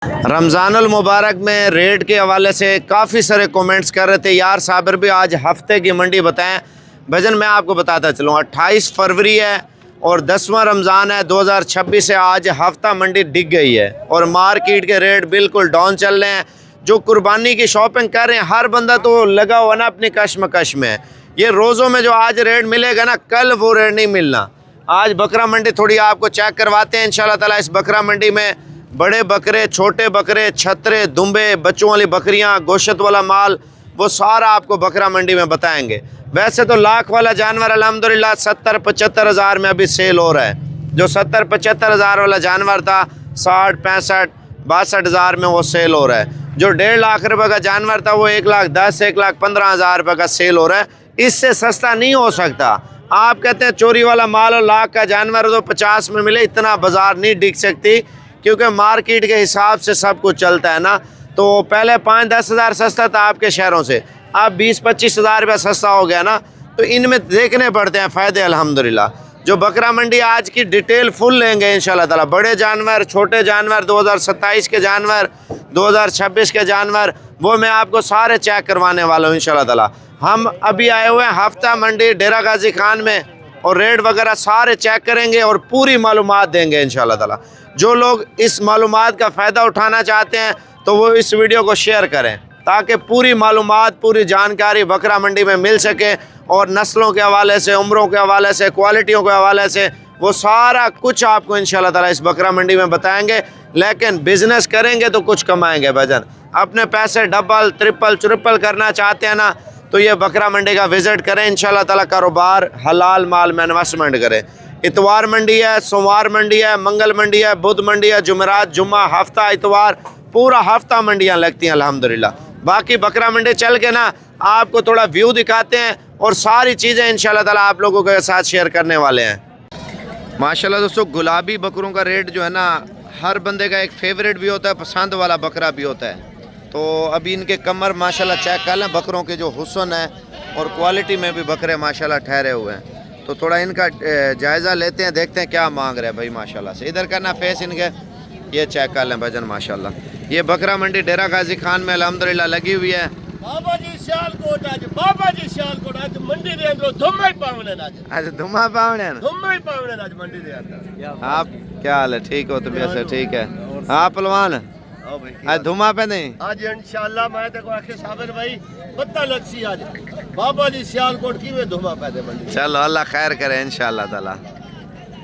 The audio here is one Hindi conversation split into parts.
रमज़ानुल मुबारक में रेट के हवाले से काफ़ी सारे कमेंट्स कर रहे थे, यार साबिर भी आज हफ्ते की मंडी बताएं। भजन मैं आपको बताता चलूँ, 28 फरवरी है और 10वां रमज़ान है 2026 से। आज हफ्ता मंडी डिग गई है और मार्केट के रेट बिल्कुल डाउन चल रहे हैं। जो कुर्बानी की शॉपिंग कर रहे हैं हर बंदा तो लगा हुआ ना अपनी कश्मकश में। ये रोज़ों में जो आज रेट मिलेगा ना, कल वो रेट नहीं मिलना। आज बकरा मंडी थोड़ी आपको चेक करवाते हैं इंशाल्लाह ताला। इस बकरा मंडी में बड़े बकरे, छोटे बकरे, छतरे, दुम्बे, बच्चों वाली बकरियां, गोश्त वाला माल, वो सारा आपको बकरा मंडी में बताएंगे। वैसे तो लाख वाला जानवर अल्हम्दुलिल्लाह 70-75 हज़ार में अभी सेल हो रहा है। जो 70-75 हज़ार वाला जानवर था 60-65-62 हज़ार में वो सेल हो रहा है। जो 1.5 लाख रुपये का जानवर था वो 1,10,000 1,15,000 हज़ार रुपये का सेल हो रहा है। इससे सस्ता नहीं हो सकता। आप कहते हैं चोरी वाला माल और लाख का जानवर तो 50 में मिले, इतना बाजार नहीं टिक सकती, क्योंकि मार्केट के हिसाब से सब कुछ चलता है ना। तो पहले 5-10 हज़ार सस्ता था आपके शहरों से, अब 20-25 हज़ार रुपया सस्ता हो गया ना। तो इनमें देखने पड़ते हैं फ़ायदे अल्हम्दुलिल्लाह। जो बकरा मंडी आज की डिटेल फुल लेंगे इंशाल्लाह ताला। बड़े जानवर, छोटे जानवर, 2027 के जानवर, 2026 के जानवर, वो मैं आपको सारे चेक करवाने वाला हूँ इंशाल्लाह ताला। हम अभी आए हुए हैं हफ्ता मंडी डेरा गाजी खान में और रेट वगैरह सारे चेक करेंगे और पूरी मालूमात देंगे इंशाल्लाह ताला। जो लोग इस मालूमात का फ़ायदा उठाना चाहते हैं तो वो इस वीडियो को शेयर करें, ताकि पूरी मालूमात, पूरी जानकारी बकरा मंडी में मिल सके। और नस्लों के हवाले से, उम्रों के हवाले से, क्वालिटियों के हवाले से, वो सारा कुछ आपको इंशाल्लाह ताला इस बकरा मंडी में बताएंगे। लेकिन बिज़नेस करेंगे तो कुछ कमाएंगे भजन। अपने पैसे डबल, ट्रिपल, चुरिपल करना चाहते हैं ना, तो ये बकरा मंडी का विज़िट करें इंशाल्लाह ताला। कारोबार हलाल माल में इन्वेस्टमेंट करें। इतवार मंडी है, सोमवार मंडी है, मंगल मंडी है, बुध मंडी है, जुमेरात, जुम्मा, हफ्ता, इतवार, पूरा हफ्ता मंडियाँ लगती हैं अल्हम्दुलिल्लाह। बाकी बकरा मंडी चल के ना आपको थोड़ा व्यू दिखाते हैं और सारी चीज़ें इंशाल्लाह ताला आप लोगों के साथ शेयर करने वाले हैं। माशाल्लाह दोस्तों, गुलाबी बकरों का रेट जो है ना, हर बंदे का एक फेवरेट भी होता है, पसंद वाला बकरा भी होता है। तो अभी इनके कमर माशाल्लाह चेक कर लें, बकरों के जो हुस्न है और क्वालिटी में भी बकरे माशाल्लाह ठहरे हुए हैं। तो थोड़ा इनका जायज़ा लेते हैं, देखते हैं क्या मांग रहे हैं भाई माशाल्लाह से। इधर करना फेस इनके, ये चेक कर लें भजन माशाल्लाह। ये बकरा मंडी डेरा गाजी खान में अल्हम्दुलिल्लाह लगी हुई है। बाबा जी सियालकोट आज, बाबा जी सियालकोट आज मंडी दे अंदर धुम्मा ही पावने आज धुमा पावने धुम्मा ही पावने आज मंडी दे अंदर। आप क्या हाल है? ठीक हो? तबीयत से ठीक है? हाँ पहलवान, आज धुमा पे नहीं? आज इंशाल्लाह मैं देखो आखिर साबिर भाई पता लगसी आज बाबा जी सियालकोट की में धुमा पैदे मंडी। चलो अल्लाह खैर करे इंशाल्लाह ताला।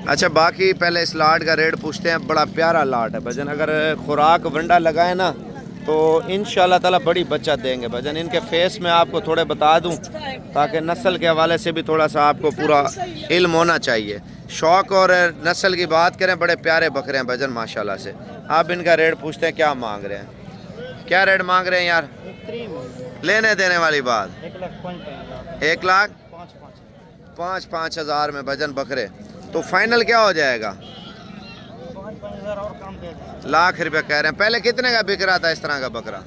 अच्छा, बाकी पहले इस लाट का रेट पूछते हैं। बड़ा प्यारा लाट है भजन। अगर खुराक वंडा लगाए ना तो इंशाल्लाह ताला बड़ी बचत देंगे भजन। इनके फेस में आपको थोड़े बता दूं, ताकि नस्ल के हवाले से भी थोड़ा सा आपको पूरा इल्म होना चाहिए। शौक़ और नस्ल की बात करें, बड़े प्यारे बकरे हैं भजन माशाल्लाह से। आप इनका रेट पूछते हैं क्या मांग रहे हैं, क्या रेट मांग रहे हैं यार? लेने देने वाली बात 1,05,5 हज़ार में भजन बकरे। तो फाइनल क्या हो जाएगा? लाख रुपये कह रहे हैं। पहले कितने का बिक रहा था इस तरह का बकरा?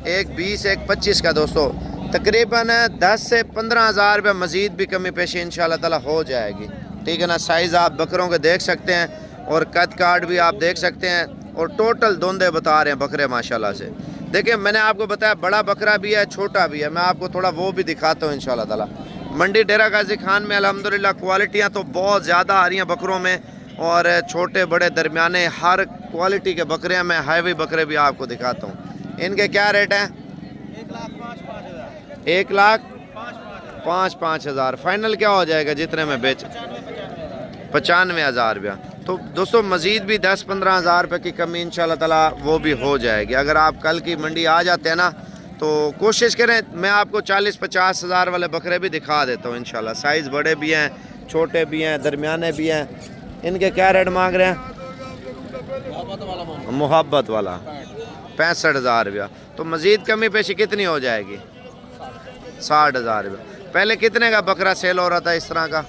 1,20,000 1,25,000 का। दोस्तों तकरीबन 10 से 15 हज़ार रुपये मज़ीद भी कमी पेशी इंशाल्लाह ताला हो जाएगी। ठीक है ना। साइज़ आप बकरों के देख सकते हैं और कद काट भी आप देख सकते हैं और टोटल दोंदे बता रहे हैं बकरे माशाल्लाह से। देखिए मैंने आपको बताया बड़ा बकरा भी है, छोटा भी है। मैं आपको थोड़ा वो भी दिखाता हूँ इंशाल्लाह ताला। मंडी डेरा गाजी खान में अल्हम्दुलिल्लाह क्वालिटियाँ तो बहुत ज़्यादा आ रही हैं बकरों में, और छोटे बड़े दरमियाने हर क्वालिटी के बकरे हैं। मैं हाईवे बकरे भी आपको दिखाता हूँ। इनके क्या रेट हैं? 1,05,5 हज़ार। फाइनल क्या हो जाएगा जितने में बेच? 95 हज़ार रुपया। तो दोस्तों मज़ीद भी 10-15 हज़ार रुपये की कमी इंशाल्लाह ताला वो भी हो जाएगी। अगर आप कल की मंडी आ जाते हैं ना तो कोशिश करें, मैं आपको 40-50 हज़ार वाले बकरे भी दिखा देता हूँ इंशाल्लाह। साइज़ बड़े भी हैं, छोटे भी हैं, दरमियाने भी हैं। इनके क्या रेट मांग रहे हैं? मोहब्बत वाला 65 हज़ार रुपया। तो मज़ीद कमी पेशी कितनी हो जाएगी? 60 हज़ार रुपया। पहले कितने का बकरा सेल हो रहा था इस तरह का?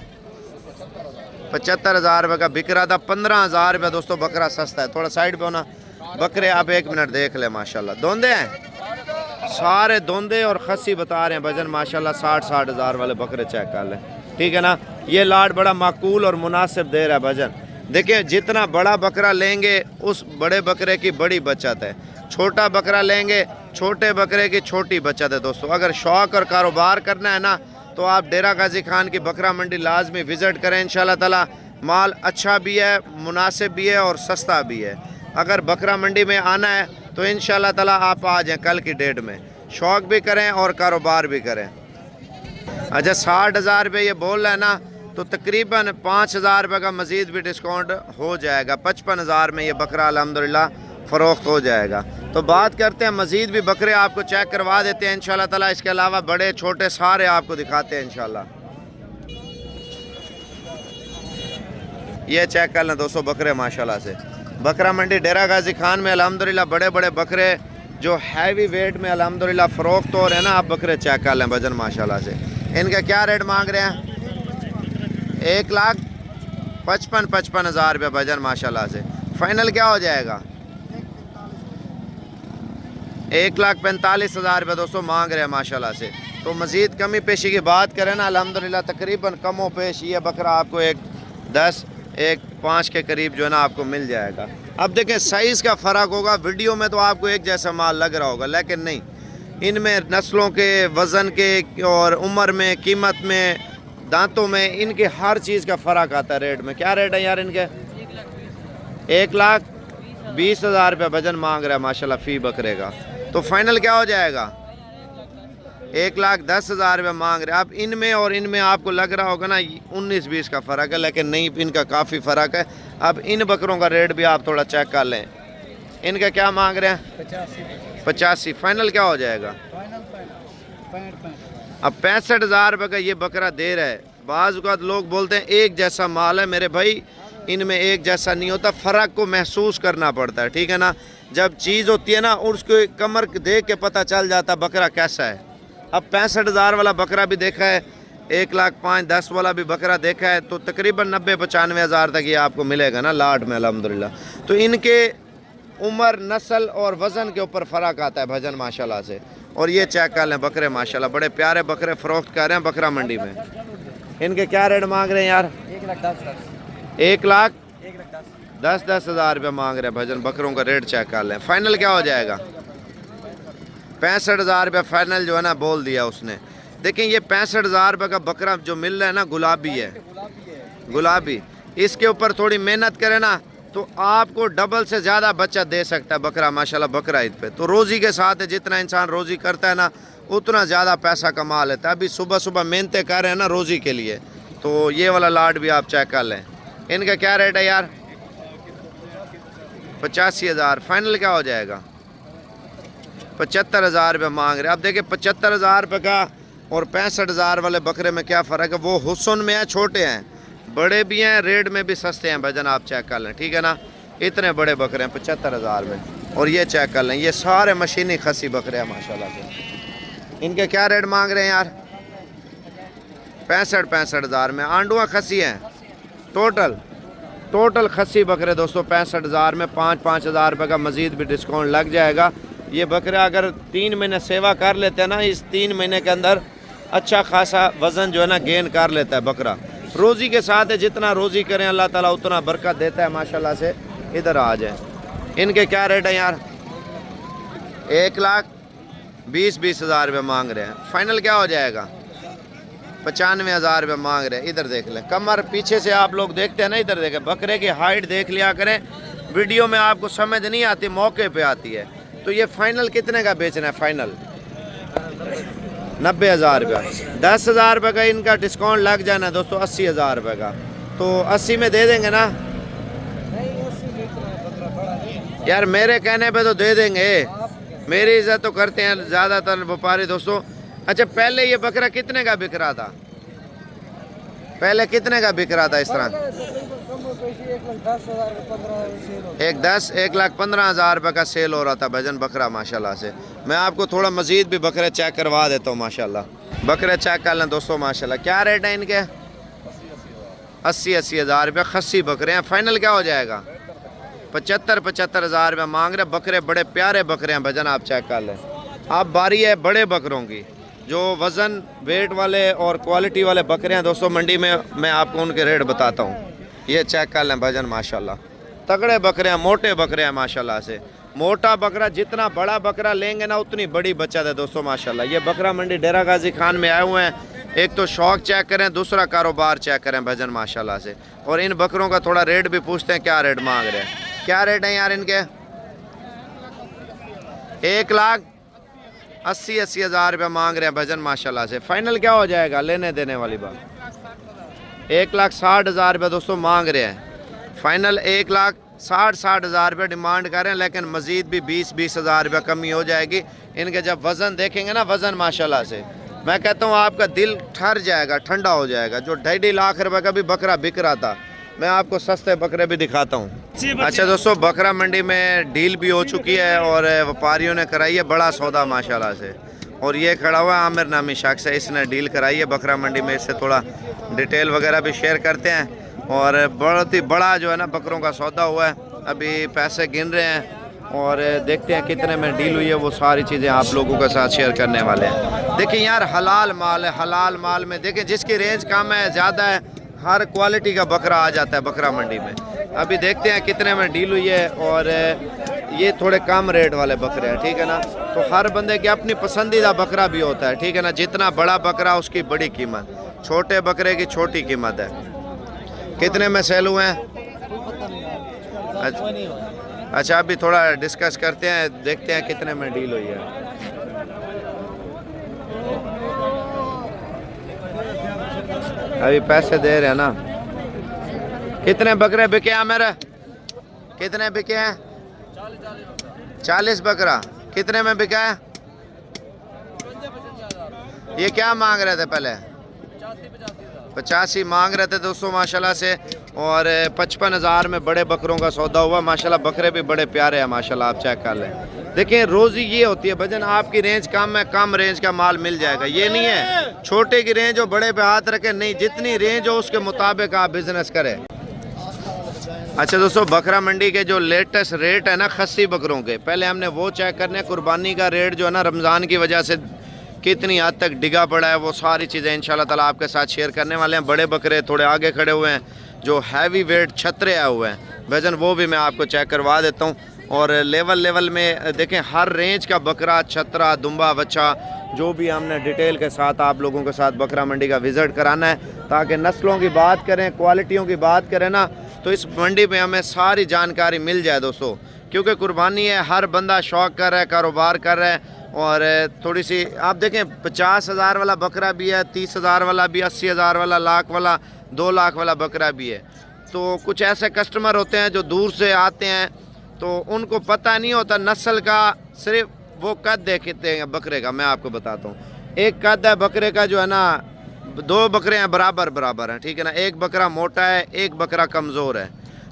75 हज़ार रुपये का बिक रहा था। 15 हज़ार रुपया दोस्तों बकरा सस्ता है। थोड़ा साइड पे होना। बकरे आप 1 मिनट देख ले माशाल्लाह। दोंदे हैं सारे, दोंदे और खस्सी बता रहे हैं भजन माशाल्लाह। 60-60 हज़ार वाले बकरे चेक कर लें। ठीक है ना। ये लाट बड़ा माकूल और मुनासिब दे रहा है भजन। देखिए जितना बड़ा बकरा लेंगे उस बड़े बकरे की बड़ी बचत है, छोटा बकरा लेंगे छोटे बकरे की छोटी बचत है। दोस्तों अगर शौक़ और कारोबार करना है ना तो आप डेरा गाजी खान की बकरा मंडी लाजमी विज़िट करें। इंशाल्लाह ताला माल अच्छा भी है, मुनासिब भी है और सस्ता भी है। अगर बकरा मंडी में आना है तो इंशाल्लाह ताला आप आ जाएँ कल की डेट में, शौक़ भी करें और कारोबार भी करें। अच्छा 60,000 रुपये ये बोल रहा है ना, तो तकरीबन 5,000 रुपये का मज़ीद भी डिस्काउंट हो जाएगा। 55,000 में ये बकरा अल्हम्दुलिल्लाह फ़रोख्त हो जाएगा। तो बात करते हैं मज़ीद भी बकरे आपको चेक करवा देते हैं इंशाल्लाह ताला। इसके अलावा बड़े छोटे सारे आपको दिखाते हैं इंशाल्लाह। ये चेक कर लें दोस्तों बकरे माशाल्लाह से। बकरा मंडी डेरा गाजी खान में अल्हम्दुलिल्लाह बड़े बड़े बकरे जो हैवी वेट में अल्हम्दुलिल्लाह फ़रोख्त हो रहे हैं ना, आप बकरे चेक कर लें वजन माशाल्लाह से। इनका क्या रेट मांग रहे हैं? 1,55,000 रुपये वजन माशाल्लाह से। फाइनल क्या हो जाएगा? 1,45,000 रुपये दोस्तों मांग रहे हैं माशाल्लाह से। तो मज़ीद कमी पेशी की बात करें ना अल्हम्दुलिल्लाह तकरीबन कमो पेश ये बकरा आपको 1,10 1,5 के करीब जो है ना आपको मिल जाएगा। अब देखें साइज़ का फ़र्क होगा, वीडियो में तो आपको एक जैसा माल लग रहा होगा, लेकिन नहीं, इनमें नस्लों के, वज़न के और उम्र में, कीमत में, दांतों में, इनके हर चीज़ का फ़र्क आता है रेट में। क्या रेट है यार इनके? 1,20,000 रुपये वजन मांग रहा है माशाल्लाह फ़ी बकरे का। तो फाइनल क्या हो जाएगा? 1,10,000 रुपये मांग रहे हैं। अब इनमें और इनमें आपको लग रहा होगा ना 19-20 का फ़र्क है, लेकिन नहीं, इनका काफ़ी फ़र्क है। अब इन बकरों का रेट भी आप थोड़ा चेक कर लें। इनका क्या मांग रहे हैं? 85। फाइनल क्या हो जाएगा? अब 65,000 रुपये का ये बकरा दे रहा है। बाज़ औक़ात लोग बोलते हैं एक जैसा माल है, मेरे भाई इनमें एक जैसा नहीं होता, फ़र्क को महसूस करना पड़ता है, ठीक है ना। जब चीज़ होती है ना और उसको कमर देख के पता चल जाता बकरा कैसा है। अब 65,000 वाला बकरा भी देखा है, 1,05,10 वाला भी बकरा देखा है, तो तकरीबन 90-95,000 तक ये आपको मिलेगा ना लाट में अल्हम्दुलिल्लाह। तो इनके उम्र, नस्ल और वज़न के ऊपर फ़र्क आता है भजन माशाल्लाह से। और ये चेक कर लें बकरे माशाल्लाह बड़े प्यारे बकरे फ़रोख्त कर रहे हैं बकरा मंडी में। इनके क्या रेट मांग रहे हैं यार? 1,10,000 रुपये मांग रहे हैं भजन। बकरों का रेट चेक कर लें। फाइनल क्या हो जाएगा? 65,000 रुपये फाइनल जो है ना बोल दिया उसने। देखें ये 65,000 रुपये का बकरा जो मिल रहा है ना गुलाबी है, गुलाबी। इसके ऊपर थोड़ी मेहनत करें ना तो आपको डबल से ज़्यादा बच्चा दे सकता है बकरा माशाल्लाह बकरा ईद पे। तो रोज़ी के साथ है, जितना इंसान रोज़ी करता है ना उतना ज़्यादा पैसा कमा लेता है। अभी सुबह सुबह मेहनतें कर रहे हैं ना रोज़ी के लिए, तो ये वाला लाट भी आप चेक कर लें। इनका क्या रेट है यार? 85,000। फाइनल क्या हो जाएगा? 75,000 रुपये मांग रहे हैं। अब देखिए 75,000 रुपये का और 65,000 वाले बकरे में क्या फ़र्क है? वो हुस्न में है, छोटे हैं, बड़े भी हैं, रेट में भी सस्ते हैं भजन, आप चेक कर लें, ठीक है ना। इतने बड़े बकरे हैं 75,000 में। और ये चेक कर लें, ये सारे मशीनी खसी बकरे हैं माशाल्लाह से। इनके क्या रेट मांग रहे हैं यार? 65,000 में। आंडुआ खसी हैं टोटल खसी बकरे दोस्तों 65,000 में। 5,000 रुपये का मज़ीद भी डिस्काउंट लग जाएगा। ये बकरा अगर 3 महीने सेवा कर लेते हैं ना, इस 3 महीने के अंदर अच्छा खासा वज़न जो है ना गेन कर लेता है बकरा। रोज़ी के साथ है, जितना रोज़ी करें अल्लाह ताला उतना बरकत देता है माशाल्लाह से। इधर आ जाए। इनके क्या रेट है यार? 1,20,000 रुपये मांग रहे हैं। फाइनल क्या हो जाएगा? 95,000 रुपये मांग रहे हैं। इधर देख लें, कमर पीछे से आप लोग देखते हैं ना, इधर देखें, बकरे की हाइट देख लिया करें। वीडियो में आपको समझ नहीं आती, मौके पे आती है। तो ये फाइनल कितने का बेचना है? फाइनल 90,000 रुपये। 10,000 रुपये का इनका डिस्काउंट लग जाना है दोस्तों, 80,000 रुपये का। तो 80 में दे देंगे ना यार? मेरे कहने पे तो दे देंगे, मेरी इज्जत तो करते हैं ज़्यादातर व्यापारी दोस्तों। अच्छा पहले ये बकरा कितने का बिक रहा था? पहले कितने का बिक रहा था इस तरह? 1,15,000 रुपये का सेल हो रहा था भजन बकरा माशाल्लाह से। मैं आपको थोड़ा मज़ीद भी बकरे चेक करवा देता हूँ माशाल्लाह। बकरे चेक कर लें दोस्तों माशाल्लाह। क्या रेट है इनके? 80,000 रुपये खस्सी बकरे हैं। फाइनल क्या हो जाएगा? 75,000 रुपये मांग रहे। बकरे बड़े प्यारे बकरे हैं भजन, आप चेक कर लें। अब बारी है बड़े बकरों की, जो वज़न वेट वाले और क्वालिटी वाले बकरे हैं दोस्तों मंडी में। मैं आपको उनके रेट बताता हूँ। ये चेक कर लें भजन, माशाल्लाह तगड़े बकरे हैं, मोटे बकरे हैं माशाल्लाह से। मोटा बकरा, जितना बड़ा बकरा लेंगे ना उतनी बड़ी बचत है दोस्तों माशाल्लाह। ये बकरा मंडी डेरा गाजी खान में आए हुए हैं। एक तो शौक चेक करें, दूसरा कारोबार चेक करें भजन माशाल्लाह से। और इन बकरों का थोड़ा रेट भी पूछते हैं, क्या रेट मांग रहे हैं, क्या रेट है यार इनके? 1,80,000 रुपया मांग रहे हैं भजन माशाल्लाह से। फाइनल क्या हो जाएगा लेने देने वाली बात? 1,60,000 रुपया दोस्तों मांग रहे हैं। फाइनल 1,60,000 रुपये डिमांड कर रहे हैं, लेकिन मज़ीद भी 20,000 रुपया कमी हो जाएगी। इनके जब वज़न देखेंगे ना, वज़न माशाल्लाह से मैं कहता हूँ आपका दिल ठर जाएगा, ठंडा हो जाएगा। जो 2.5 लाख रुपए का भी बकरा बिक रहा था, मैं आपको सस्ते बकरे भी दिखाता हूँ। अच्छा दोस्तों, बकरा मंडी में डील भी हो चुकी है और व्यापारियों ने कराई है बड़ा सौदा माशाल्लाह से। और ये खड़ा हुआ आमिर नामी शख्स है, इसने डील कराई है बकरा मंडी में। इससे थोड़ा डिटेल वगैरह भी शेयर करते हैं। और बहुत ही बड़ा जो है ना बकरों का सौदा हुआ है। अभी पैसे गिन रहे हैं और देखते हैं कितने में डील हुई है। वो सारी चीज़ें आप लोगों के साथ शेयर करने वाले हैं। देखिए यार, हलाल माल है। हलाल माल में देखिए जिसकी रेंज कम है, ज़्यादा है, हर क्वालिटी का बकरा आ जाता है बकरा मंडी में। अभी देखते हैं कितने में डील हुई है। और ये थोड़े कम रेट वाले बकरे हैं, ठीक है ना। तो हर बंदे की अपनी पसंदीदा बकरा भी होता है, ठीक है ना। जितना बड़ा बकरा उसकी बड़ी कीमत, छोटे बकरे की छोटी कीमत है। कितने में सेल हुए हैं? अच्छा, अभी थोड़ा डिस्कस करते हैं, देखते हैं कितने में डील हुई है। अभी पैसे दे रहे हैं ना। कितने बकरे बिके हैं मेरे? कितने बिके हैं? 40 बकरा। कितने में बिका है? ये क्या मांग रहे थे पहले? 85 मांग रहे थे दोस्तों माशाल्लाह से। और 55,000 में बड़े बकरों का सौदा हुआ माशाल्लाह। बकरे भी बड़े प्यारे हैं माशाल्लाह, आप चेक कर लें। देखिए रोज़ी ये होती है भजन, आपकी रेंज कम है, कम रेंज का माल मिल जाएगा। ये नहीं है छोटे की रेंज हो बड़े पे हाथ रखे, नहीं, जितनी रेंज हो उसके मुताबिक आप बिजनेस करें। अच्छा दोस्तों, बकरा मंडी के जो लेटेस्ट रेट है ना खस्सी बकरों के, पहले हमने वो चेक करने। कुर्बानी का रेट जो है ना रमज़ान की वजह से कितनी हद तक डिगा पड़ा है, वो सारी चीज़ें इंशाल्लाह ताला आपके साथ शेयर करने वाले हैं। बड़े बकरे थोड़े आगे खड़े हुए हैं, जो हैवी वेट छतरे आए हुए हैं वजन, वो भी मैं आपको चेक करवा देता हूँ। और लेवल में देखें, हर रेंज का बकरा, छतरा, दुम्बा, बच्चा, जो भी हमने डिटेल के साथ आप लोगों के साथ बकरा मंडी का विज़िट कराना है, ताकि नस्लों की बात करें, क्वालिटियों की बात करें ना, तो इस मंडी में हमें सारी जानकारी मिल जाए दोस्तों। क्योंकि कुर्बानी है, हर बंदा शौक़ कर रहा है, कारोबार कर रहा है। और थोड़ी सी आप देखें, 50,000 वाला बकरा भी है, 30,000 वाला भी, 80,000 वाला, लाख वाला, 2 लाख वाला बकरा भी है। तो कुछ ऐसे कस्टमर होते हैं जो दूर से आते हैं, तो उनको पता नहीं होता नस्ल का, सिर्फ वो कद देखते हैं बकरे का। मैं आपको बताता हूँ, एक कद है बकरे का जो है ना, 2 बकरे हैं बराबर हैं, ठीक है ना। एक बकरा मोटा है, एक बकरा कमज़ोर है।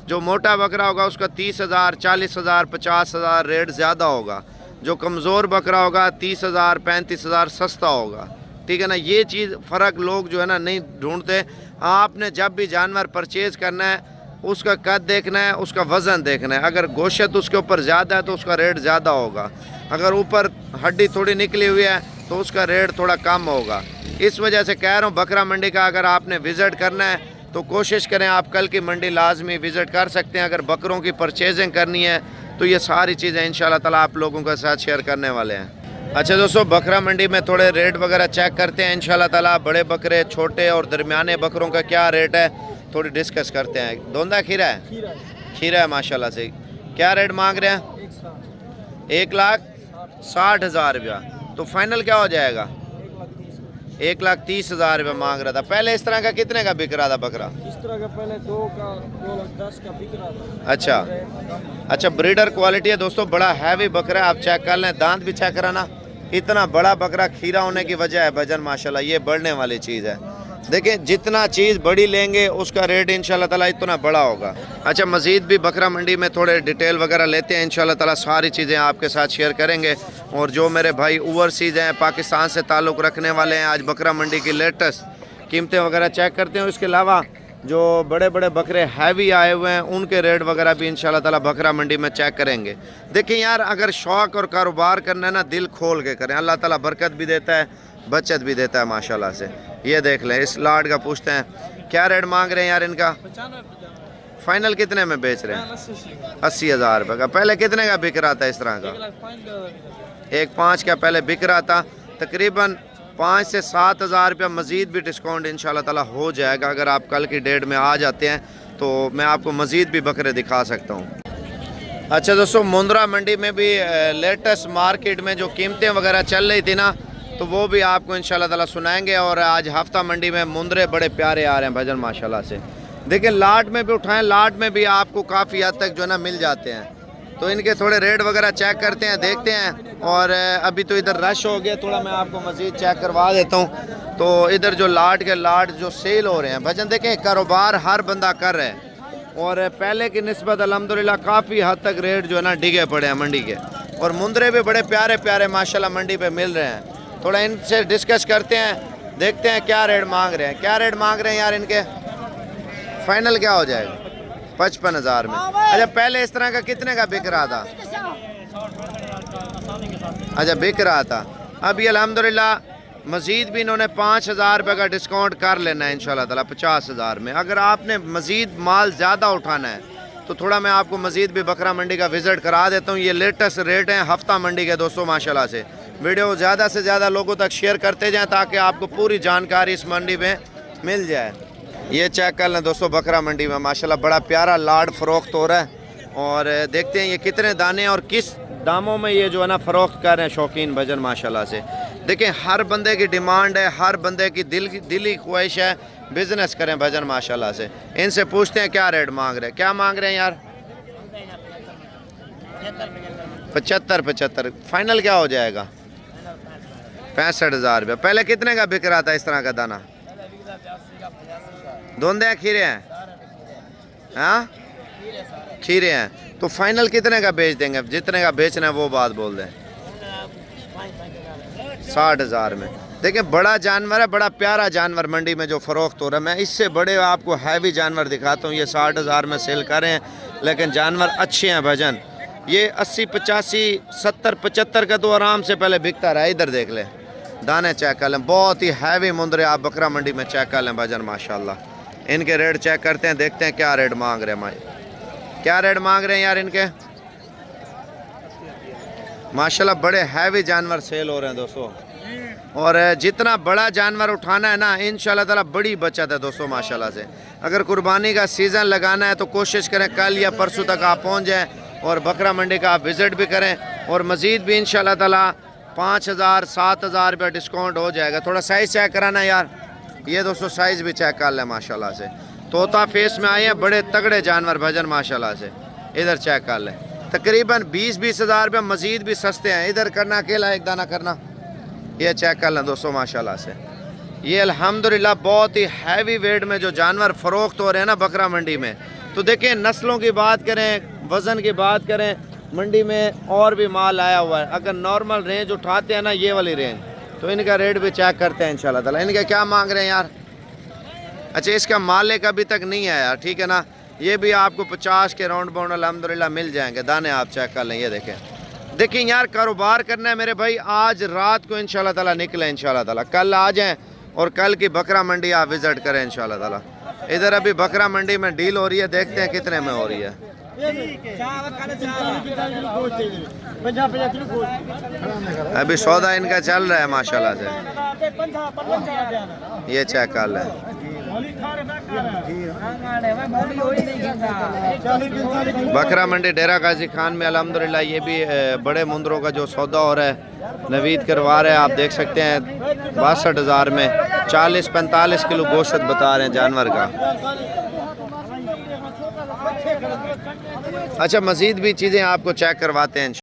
जो मोटा बकरा होगा उसका 30,000, 40,000, 50,000 रेट ज़्यादा होगा। जो कमज़ोर बकरा होगा 30,000, 35,000 सस्ता होगा, ठीक है ना। ये चीज़ फ़र्क लोग जो है ना नहीं ढूंढते। आपने जब भी जानवर परचेज़ करना है, उसका कद देखना है, उसका वज़न देखना है। अगर गोश्त उसके ऊपर ज़्यादा है तो उसका रेट ज़्यादा होगा। अगर ऊपर हड्डी थोड़ी निकली हुई है तो उसका रेट थोड़ा कम होगा। इस वजह से कह रहा हूँ, बकरा मंडी का अगर आपने विज़िट करना है तो कोशिश करें, आप कल की मंडी लाजमी विज़िट कर सकते हैं। अगर बकरों की परचेजिंग करनी है तो ये सारी चीज़ें इंशाल्लाह ताला आप लोगों के साथ शेयर करने वाले हैं। अच्छा दोस्तों, बकरा मंडी में थोड़े रेट वगैरह चेक करते हैं इंशाल्लाह ताला। बड़े बकरे, छोटे और दरमियाने बकरों का क्या रेट है थोड़ी डिस्कस करते हैं। दोंदा खीरा है? खीरा है माशाल्लाह से। क्या रेट मांग रहे हैं? 1,60,000 रुपया। तो फाइनल क्या हो जाएगा? 1,30,000 रुपये मांग रहा था। पहले इस तरह का कितने का बिक रहा था बकरा? इस तरह का पहले 2,10,000 का बिक रहा था। अच्छा, ब्रीडर क्वालिटी है दोस्तों, बड़ा हैवी बकरा है। आप चेक कर लें, दांत भी चेक कराना। इतना बड़ा बकरा खीरा होने की वजह है वजन माशाल्लाह, ये बढ़ने वाली चीज़ है। देखें, जितना चीज़ बड़ी लेंगे उसका रेट इंशाल्लाह ताला इतना बड़ा होगा। अच्छा, मज़ीद भी बकरा मंडी में थोड़े डिटेल वगैरह लेते हैं इंशाल्लाह ताला, सारी चीज़ें आपके साथ शेयर करेंगे। और जो मेरे भाई ओवरसीज़ हैं, पाकिस्तान से ताल्लुक़ रखने वाले हैं, आज बकरा मंडी की लेटेस्ट कीमतें वगैरह चेक करते हैं। इसके अलावा जो बड़े बड़े बकरे हैवी आए हुए हैं उनके रेट वगैरह भी इंशाल्लाह ताला बकरा मंडी में चेक करेंगे। देखिए यार, अगर शौक़ और कारोबार करना है ना, दिल खोल के करें, अल्लाह ताला बरकत भी देता है, बचत भी देता है माशाल्लाह से। ये देख लें, इस लाड का पूछते हैं क्या रेट मांग रहे हैं यार इनका? फाइनल कितने में बेच रहे हैं? 80 80,000 रुपये का। पहले कितने का बिक रहा था इस तरह का? 1.5 का पहले बिक रहा था। तकरीबन 5 से 7,000 रुपया मज़ीद भी डिस्काउंट इंशाल्लाह ताला हो जाएगा। अगर आप कल की डेट में आ जाते हैं तो मैं आपको मज़ीद भी बकरे दिखा सकता हूँ। अच्छा दोस्तों, मुंद्रा मंडी में भी लेटेस्ट मार्केट में जो कीमतें वगैरह चल रही थी ना, तो वो भी आपको इंशाल्लाह ताला सुनाएंगे। और आज हफ्ता मंडी में मुंद्रे बड़े प्यारे आ रहे हैं भजन माशाल्लाह से। देखिए लाट में भी उठाएं, लाट में भी आपको काफ़ी हद तक जो है ना मिल जाते हैं। तो इनके थोड़े रेट वगैरह चेक करते हैं, देखते हैं। और अभी तो इधर रश हो गया, थोड़ा मैं आपको मज़ीद चेक करवा देता हूँ। तो इधर जो लाट के लाट जो सेल हो रहे हैं भजन, देखें कारोबार हर बंदा कर रहा है। और पहले की निस्बत अल्हम्दुलिल्लाह काफ़ी हद तक रेट जो है ना डिगे पड़े हैं मंडी के। और मुंद्रे भी बड़े प्यारे प्यारे माशाल्लाह मंडी पे मिल रहे हैं। थोड़ा इनसे डिस्कस करते हैं, देखते हैं क्या रेट मांग रहे हैं। क्या रेट मांग रहे हैं यार इनके? फाइनल क्या हो जाएगा? 55,000 में। अच्छा पहले इस तरह का कितने का बिक रहा था? अच्छा बिक रहा था। अभी अल्हम्दुलिल्लाह मज़ीद भी इन्होंने 5,000 रुपये का डिस्काउंट कर लेना है इंशाल्लाह ताला 50,000 में। अगर आपने मज़ीद माल ज़्यादा उठाना है तो थोड़ा मैं आपको मज़ीद भी बकरा मंडी का विज़िट करा देता हूँ। ये लेटेस्ट रेट हैं हफ्ता मंडी के दोस्तों माशाल्लाह से। वीडियो ज़्यादा से ज़्यादा लोगों तक शेयर करते जाएँ ताकि आपको पूरी जानकारी इस मंडी में मिल जाए। ये चेक कर लें दोस्तों, बकरा मंडी में माशाल्लाह बड़ा प्यारा लाड फ़रोख्त हो रहा है। और देखते हैं ये कितने दाने और किस दामों में ये जो है ना फ़रोख्त कर रहे हैं शौकीन भजन माशाल्लाह से। देखें हर बंदे की डिमांड है, हर बंदे की दिली ख्वाहिश है बिज़नेस करें भजन माशाल्लाह से। इनसे पूछते हैं क्या रेट मांग रहे हैं। क्या मांग रहे हैं यार? 75 फाइनल क्या हो जाएगा? 65,000 रुपये। पहले कितने का बिक रहा था इस तरह का दाना? धुंधे हैं खीरे हैं? हाँ खीरे हैं। तो फाइनल कितने का बेच देंगे? जितने का बेचना है वो बात बोल दें। 60,000 में। देखिए बड़ा जानवर है, बड़ा प्यारा जानवर मंडी में जो फ़रोख्त हो रहा है। मैं इससे बड़े आपको हैवी जानवर दिखाता हूँ। ये 60,000 में सेल कर रहे हैं, लेकिन जानवर अच्छे हैं भजन। ये 80, 85, 70, 75 का तो आराम से पहले बिकता रहा। इधर देख लें, दाने चेक कर लें, बहुत ही हैवी मुंद्रे आप बकरा मंडी में चेक कर लें भजन माशाल्लाह। इनके रेट चेक करते हैं, देखते हैं क्या रेट मांग रहे हैं। क्या रेट मांग रहे हैं यार इनके? माशाल्लाह बड़े हैवी जानवर सेल हो रहे हैं दोस्तों। और जितना बड़ा जानवर उठाना है ना इंशाल्लाह ताला बड़ी बचत है दोस्तों माशाल्लाह से। अगर कुर्बानी का सीज़न लगाना है तो कोशिश करें कल या परसों तक आप पहुंच जाएं और बकरा मंडी का आप विज़िट भी करें। और मज़ीद भी इंशाल्लाह ताला 5,000 7,000 रुपये डिस्काउंट हो जाएगा। थोड़ा साइज़ चेक कराना यार। ये दोस्तों साइज़ भी चेक कर लें माशाल्लाह से। तोता फेस में आए हैं, बड़े तगड़े जानवर भजन माशाल्लाह से। इधर चेक कर लें, तकरीबन 20-20 हज़ार रुपये मज़ीद भी सस्ते हैं। इधर करना अकेला एक दाना करना। ये चेक कर लें दोस्तों माशाल्लाह से। ये अल्हम्दुलिल्लाह बहुत ही हैवी वेट में जो जानवर फ़रोख्त हो रहे हैं ना बकरा मंडी में। तो देखें नस्लों की बात करें, वज़न की बात करें, मंडी में और भी माल आया हुआ है। अगर नॉर्मल रेंज उठाते हैं ना ये वाली रेंज, तो इनका रेट भी चेक करते हैं इंशाल्लाह ताला। इनके क्या मांग रहे हैं यार? अच्छा इसका मालिक अभी तक नहीं आया, ठीक है ना। ये भी आपको 50 के राउंड बाउंड अल्हम्दुलिल्लाह मिल जाएंगे। दाने आप चेक कर लें। ये देखें यार, कारोबार करना है मेरे भाई। आज रात को इंशाल्लाह ताला निकले इंशाल्लाह ताला। कल आ जाएं और कल की बकरा मंडी आप विज़िट करें इंशाल्लाह ताला। इधर अभी बकरा मंडी में डील हो रही है, देखते हैं कितने में हो रही है। अभी सौदा इनका चल रहा है माशाल्लाह से। ये चेक कर लें। बकरा मंडी डेरा गाजी खान में अल्हम्दुलिल्लाह ये भी बड़े मुंदरों का जो सौदा हो रहा है नवीद करवा रहे हैं। आप देख सकते हैं 62,000 में 40-45 किलो गोश्त बता रहे हैं जानवर का। अच्छा मज़ीद भी चीज़ें आपको चेक करवाते हैं।